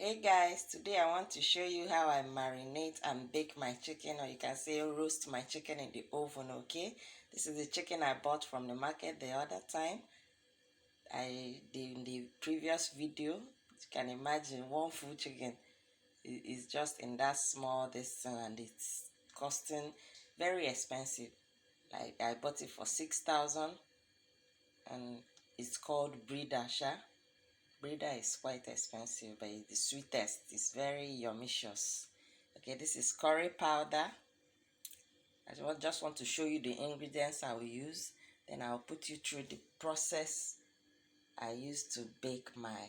Hey guys, today I want to show you how I marinate and bake my chicken, or you can say roast my chicken in the oven. Okay, this is the chicken I bought from the market the other time. In the previous video, you can imagine one full chicken is just in that small distance, and it's costing very expensive. Like I bought it for 6,000, and it's called breeder sha. Breeder is quite expensive, but it's the sweetest. It's very yummicious. Okay, this is curry powder. I just want to show you the ingredients I will use. Then I'll put you through the process I use to bake my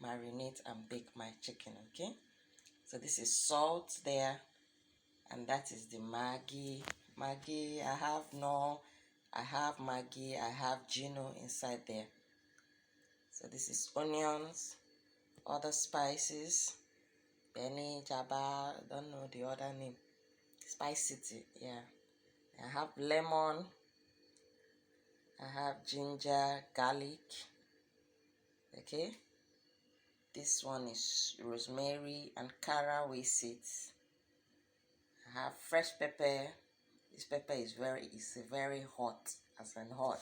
marinate and bake my chicken. Okay, so this is salt there, and that is the Maggi. Maggi, I have no, I have Maggi, I have Gino inside there. So this is onions, other spices, Benny, Jabba, don't know the other name. Spicity, yeah. I have lemon, I have ginger, garlic. Okay. This one is rosemary and caraway seeds. I have fresh pepper. This pepper is very hot, as in hot.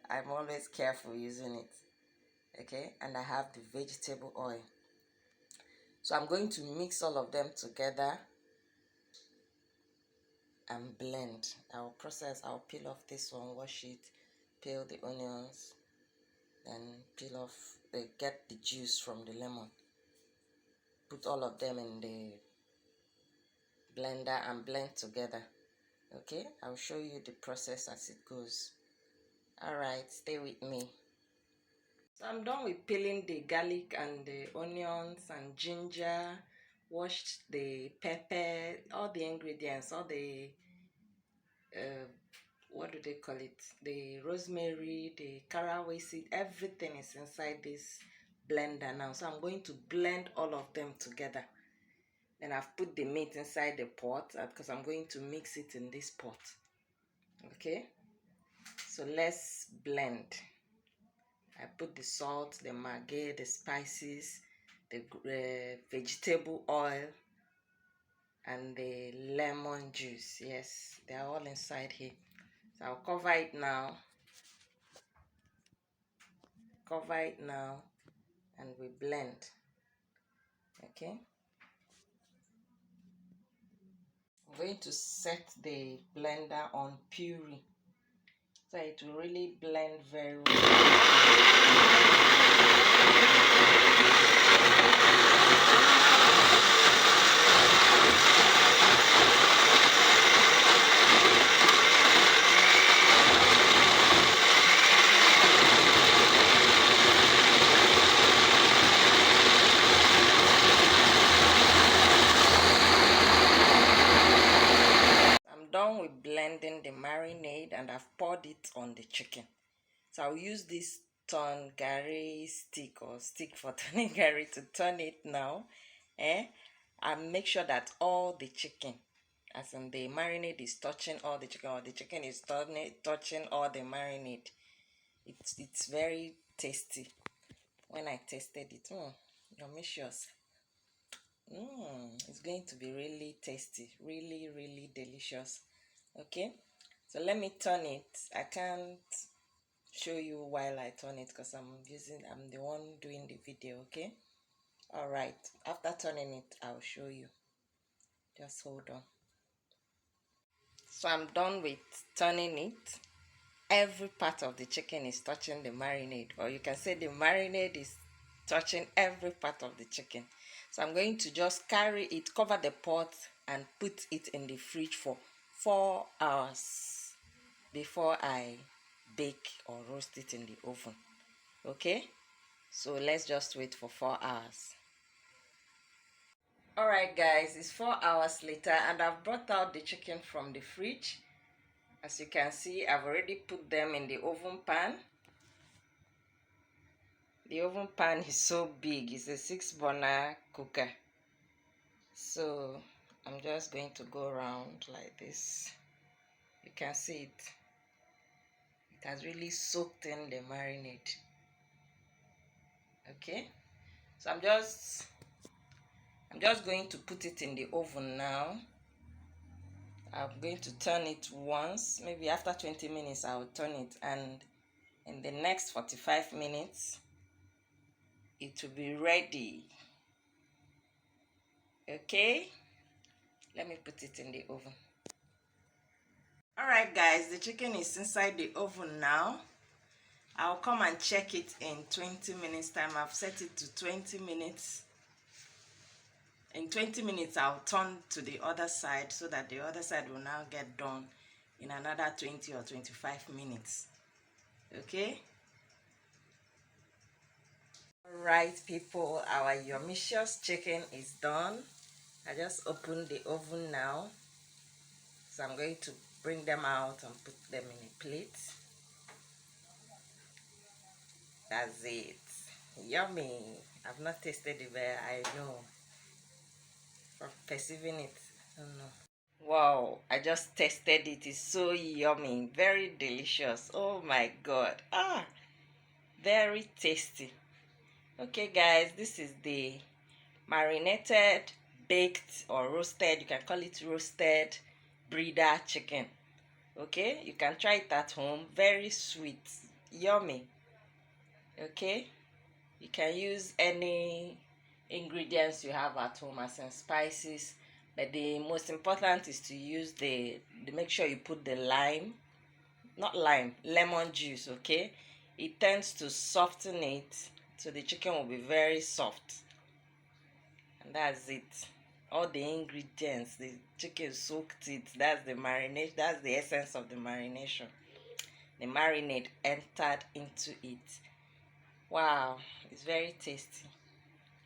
I'm always careful using it. Okay, and I have the vegetable oil. So I'm going to mix all of them together and blend. I'll peel off this one, wash it, peel the onions, then get the juice from the lemon. Put all of them in the blender and blend together. Okay, I'll show you the process as it goes. Alright, stay with me. So I'm done with peeling the garlic and the onions and ginger, washed the pepper, all the ingredients, all the what do they call it, the rosemary, the caraway seed, everything is inside this blender now. So I'm going to blend all of them together. Then I've put the meat inside the pot because I'm going to mix it in this pot. Okay, so let's blend. I put the salt, the Maggi, the spices, the vegetable oil, and the lemon juice. Yes, they are all inside here. So I'll cover it now. And we blend. Okay, I'm going to set the blender on puree so it will really blend very well. Done with blending the marinade, and I've poured it on the chicken. So I'll use this turn gari stick or stick for turning gari to turn it now, and make sure that all the chicken, as in the marinade, is touching all the chicken, or the chicken is touching all the marinade. It's very tasty. When I tasted it, delicious. It's going to be really tasty, really delicious. Okay, so let me turn it. I can't show you while I turn it because I'm the one doing the video. Okay, all right, after turning it I'll show you. Just hold on. So I'm done with turning it. Every part of the chicken is touching the marinade, or you can say the marinade is touching every part of the chicken. So I'm going to just carry it, cover the pot, and put it in the fridge for 4 hours before I bake or roast it in the oven. Okay, so let's just wait for 4 hours. Alright guys, it's 4 hours later, and I've brought out the chicken from the fridge. As you can see, I've already put them in the oven pan. The oven pan is so big, it's a 6-burner cooker. So I'm just going to go around like this. You can see it. It has really soaked in the marinade. Okay, So I'm just going to put it in the oven now. I'm going to turn it once. Maybe after 20 minutes I'll turn it, and in the next 45 minutes it will be ready. Okay, let me put it in the oven. Alright guys, the chicken is inside the oven now. I'll come and check it in 20 minutes time. I've set it to 20 minutes. In 20 minutes I'll turn to the other side so that the other side will now get done in another 20 or 25 minutes. Okay. Alright people, our yummicious chicken is done. I just opened the oven now, so I'm going to bring them out and put them in a plate. That's it. Yummy. I've not tasted it, but I know from perceiving it. I don't know. Wow, I just tasted it. It's so yummy, very delicious. Oh my god. Very tasty. Okay guys, this is the marinated, baked or roasted, you can call it roasted breeder chicken. Okay, you can try it at home. Very sweet, yummy. Okay, you can use any ingredients you have at home as in spices, but the most important is to use the make sure you put the lime, not lime, lemon juice. Okay, it tends to soften it, so the chicken will be very soft. And that's it. All the ingredients, the chicken soaked it. That's the marinade. That's the essence of the marination. The marinade entered into it. Wow, it's very tasty.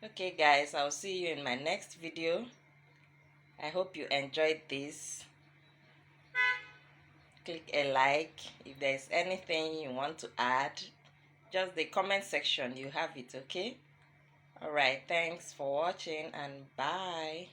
Okay guys, I'll see you in my next video. I hope you enjoyed this. Click a like. If there's anything you want to add, just the comment section, you have it. Okay. Alright, thanks for watching and bye.